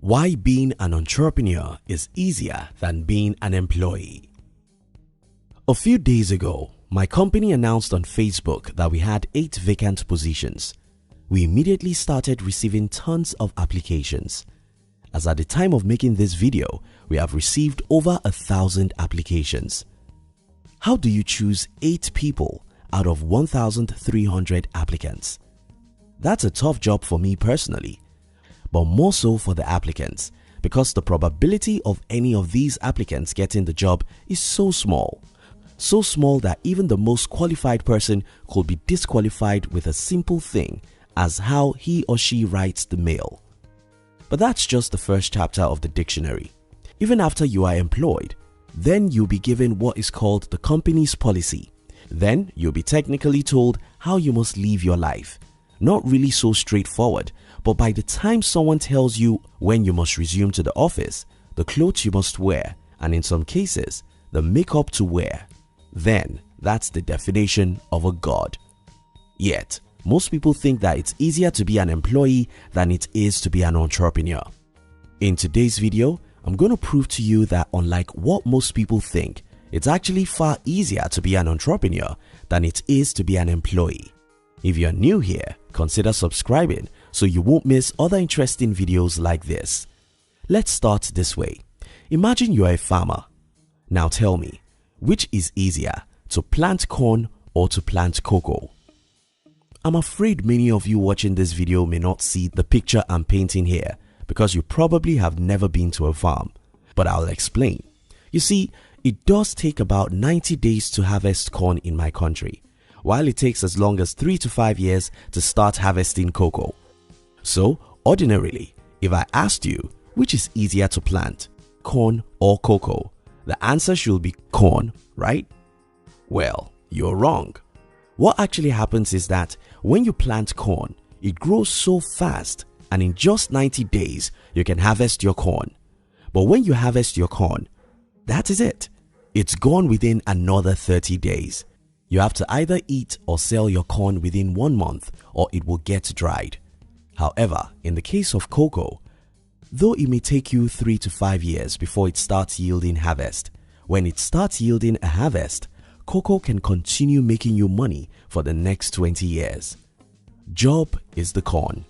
Why being an entrepreneur is easier than being an employee. A few days ago, my company announced on Facebook that we had 8 vacant positions. We immediately started receiving tons of applications. As at the time of making this video, we have received over 1,000 applications. How do you choose 8 people out of 1,300 applicants? That's a tough job for me personally, but more so for the applicants, because the probability of any of these applicants getting the job is so small that even the most qualified person could be disqualified with a simple thing as how he or she writes the mail. But that's just the first chapter of the dictionary. Even after you are employed, then you'll be given what is called the company's policy. Then you'll be technically told how you must live your life. Not really so straightforward, but by the time someone tells you when you must resume to the office, the clothes you must wear, and in some cases, the makeup to wear, then that's the definition of a god. Yet, most people think that it's easier to be an employee than it is to be an entrepreneur. In today's video, I'm going to prove to you that unlike what most people think, it's actually far easier to be an entrepreneur than it is to be an employee. If you're new here, consider subscribing so you won't miss other interesting videos like this. Let's start this way. Imagine you're a farmer. Now tell me, which is easier, to plant corn or to plant cocoa? I'm afraid many of you watching this video may not see the picture I'm painting here because you probably have never been to a farm, but I'll explain. You see, it does take about 90 days to harvest corn in my country, while it takes as long as 3 to 5 years to start harvesting cocoa. So, ordinarily, if I asked you which is easier to plant, corn or cocoa, the answer should be corn, right? Well, you're wrong. What actually happens is that when you plant corn, it grows so fast and in just 90 days, you can harvest your corn. But when you harvest your corn, that is it. It's gone within another 30 days. You have to either eat or sell your corn within 1 month or it will get dried. However, in the case of cocoa, though it may take you 3 to 5 years before it starts yielding harvest, when it starts yielding a harvest, cocoa can continue making you money for the next 20 years. Job is the corn.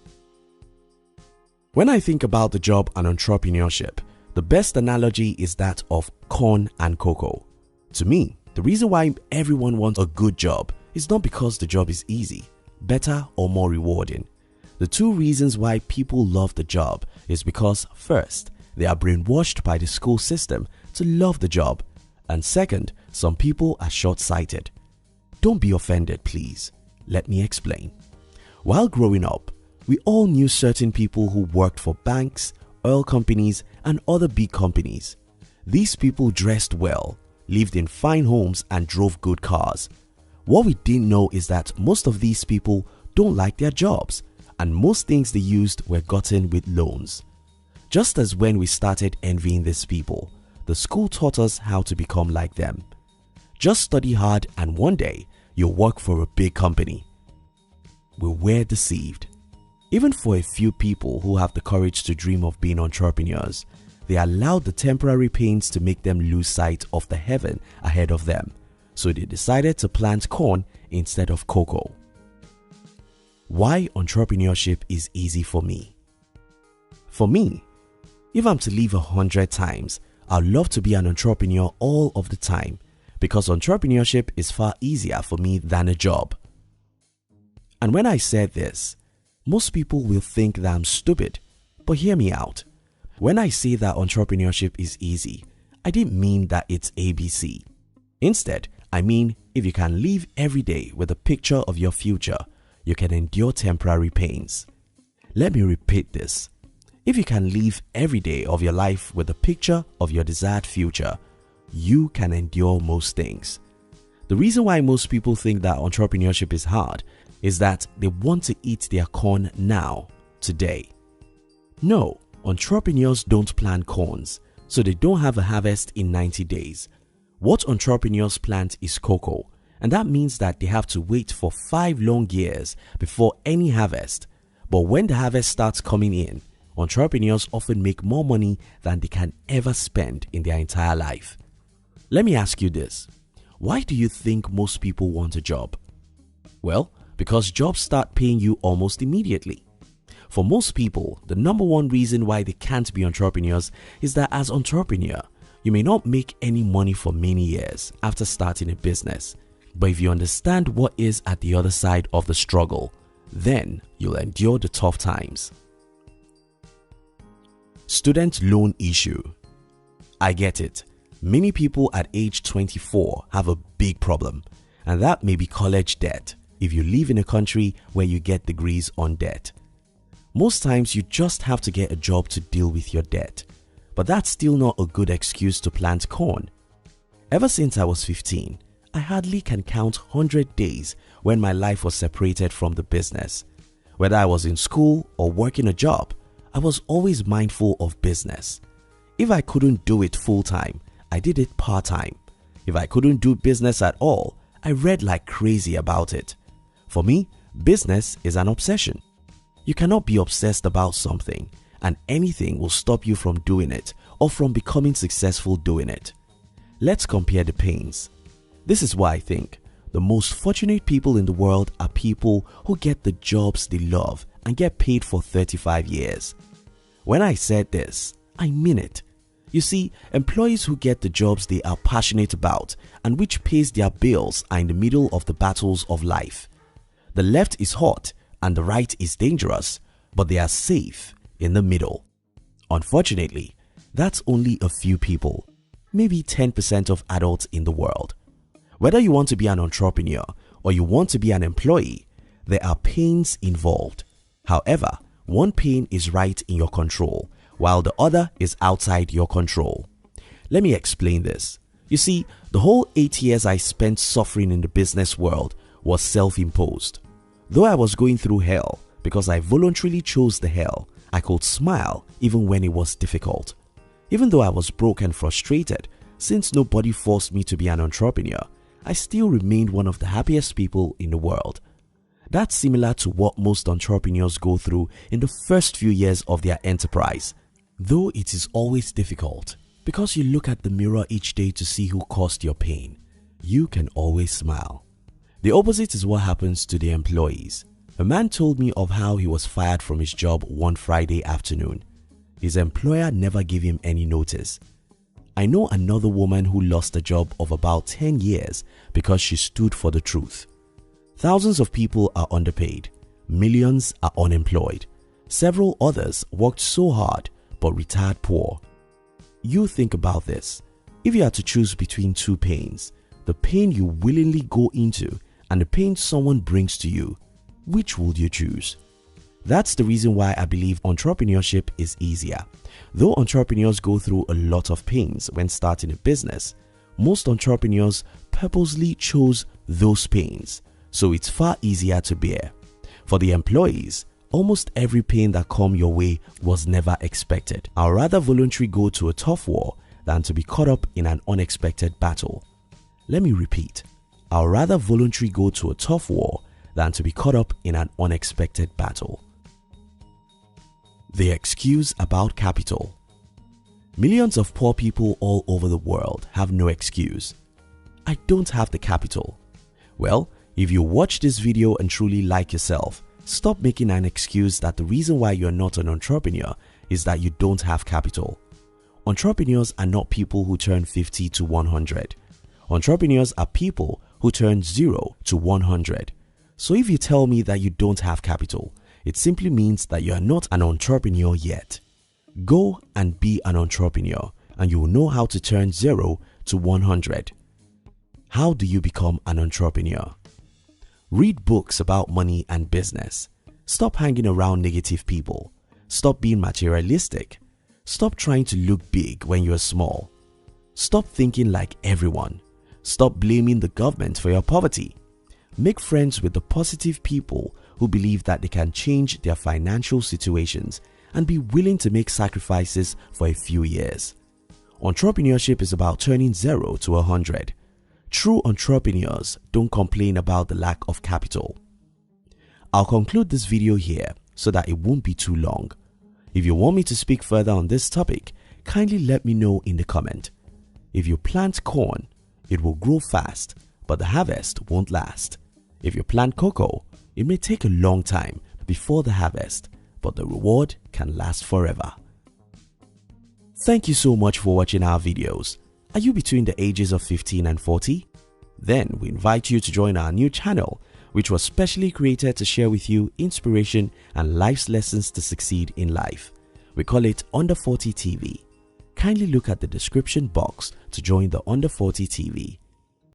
When I think about the job and entrepreneurship, the best analogy is that of corn and cocoa. To me, the reason why everyone wants a good job is not because the job is easy, better or more rewarding. The 2 reasons why people love the job is because first, they are brainwashed by the school system to love the job, and second, some people are short-sighted. Don't be offended, please. Let me explain. While growing up, we all knew certain people who worked for banks, oil companies, and other big companies. These people dressed well, lived in fine homes, and drove good cars. What we didn't know is that most of these people don't like their jobs, and most things they used were gotten with loans. Just as when we started envying these people, the school taught us how to become like them. Just study hard and one day you'll work for a big company. We were deceived. Even for a few people who have the courage to dream of being entrepreneurs, they allowed the temporary pains to make them lose sight of the heaven ahead of them, so they decided to plant corn instead of cocoa. Why entrepreneurship is easy for me? For me, if I'm to live 100 times, I'd love to be an entrepreneur all of the time because entrepreneurship is far easier for me than a job. And when I said this, most people will think that I'm stupid, but hear me out. When I say that entrepreneurship is easy, I didn't mean that it's ABC. Instead, I mean if you can live every day with a picture of your future, you can endure temporary pains. Let me repeat this. If you can live every day of your life with a picture of your desired future, you can endure most things. The reason why most people think that entrepreneurship is hard is that they want to eat their corn now, today. No, entrepreneurs don't plant corns, so they don't have a harvest in 90 days. What entrepreneurs plant is cocoa, and that means that they have to wait for 5 long years before any harvest. But when the harvest starts coming in, Entrepreneurs often make more money than they can ever spend in their entire life. Let me ask you this. Why do you think most people want a job? Well, because jobs start paying you almost immediately. For most people, the number one reason why they can't be entrepreneurs is that as entrepreneur, you may not make any money for many years after starting a business. But if you understand what is at the other side of the struggle, then you'll endure the tough times. Student loan issue. I get it. Many people at age 24 have a big problem, and that may be college debt if you live in a country where you get degrees on debt. Most times you just have to get a job to deal with your debt, but that's still not a good excuse to plant corn. Ever since I was 15, I hardly can count 100 days when my life was separated from the business. Whether I was in school or working a job, I was always mindful of business. If I couldn't do it full-time, I did it part-time. If I couldn't do business at all, I read like crazy about it. For me, business is an obsession. You cannot be obsessed about something, and anything will stop you from doing it or from becoming successful doing it. Let's compare the pains. This is why I think the most fortunate people in the world are people who get the jobs they love and get paid for 35 years. When I said this, I mean it. You see, employees who get the jobs they are passionate about and which pays their bills are in the middle of the battles of life. The left is hot and the right is dangerous, but they are safe in the middle. Unfortunately, that's only a few people, maybe 10% of adults in the world. Whether you want to be an entrepreneur or you want to be an employee, there are pains involved. However, one pain is right in your control, while the other is outside your control. Let me explain this. You see, the whole 8 years I spent suffering in the business world was self-imposed. Though I was going through hell because I voluntarily chose the hell, I could smile even when it was difficult. Even though I was broke and frustrated, since nobody forced me to be an entrepreneur, I still remained one of the happiest people in the world. That's similar to what most entrepreneurs go through in the first few years of their enterprise. Though it is always difficult, because you look at the mirror each day to see who caused your pain, you can always smile. The opposite is what happens to the employees. A man told me of how he was fired from his job one Friday afternoon. His employer never gave him any notice. I know another woman who lost a job of about 10 years because she stood for the truth. Thousands of people are underpaid. Millions are unemployed. Several others worked so hard but retired poor. You think about this. If you had to choose between two pains, the pain you willingly go into and the pain someone brings to you, which would you choose? That's the reason why I believe entrepreneurship is easier. Though entrepreneurs go through a lot of pains when starting a business, most entrepreneurs purposely chose those pains, so it's far easier to bear. For the employees, almost every pain that come your way was never expected. I'd rather voluntarily go to a tough war than to be caught up in an unexpected battle. Let me repeat. I'd rather voluntarily go to a tough war than to be caught up in an unexpected battle. The excuse about capital. Millions of poor people all over the world have no excuse. I don't have the capital. Well, if you watch this video and truly like yourself, stop making an excuse that the reason why you're not an entrepreneur is that you don't have capital. Entrepreneurs are not people who turn 50 to 100. Entrepreneurs are people who turn 0 to 100. So if you tell me that you don't have capital, it simply means that you are not an entrepreneur yet. Go and be an entrepreneur and you will know how to turn 0 to 100. How do you become an entrepreneur? Read books about money and business. Stop hanging around negative people. Stop being materialistic. Stop trying to look big when you're small. Stop thinking like everyone. Stop blaming the government for your poverty. Make friends with the positive people who believe that they can change their financial situations and be willing to make sacrifices for a few years. Entrepreneurship is about turning 0 to 100. True entrepreneurs don't complain about the lack of capital. I'll conclude this video here so that it won't be too long. If you want me to speak further on this topic, kindly let me know in the comment. If you plant corn, it will grow fast, but the harvest won't last. If you plant cocoa, it may take a long time before the harvest, but the reward can last forever. Thank you so much for watching our videos. Are you between the ages of 15 and 40? Then we invite you to join our new channel, which was specially created to share with you inspiration and life's lessons to succeed in life. We call it Under 40 TV. Kindly look at the description box to join the Under 40 TV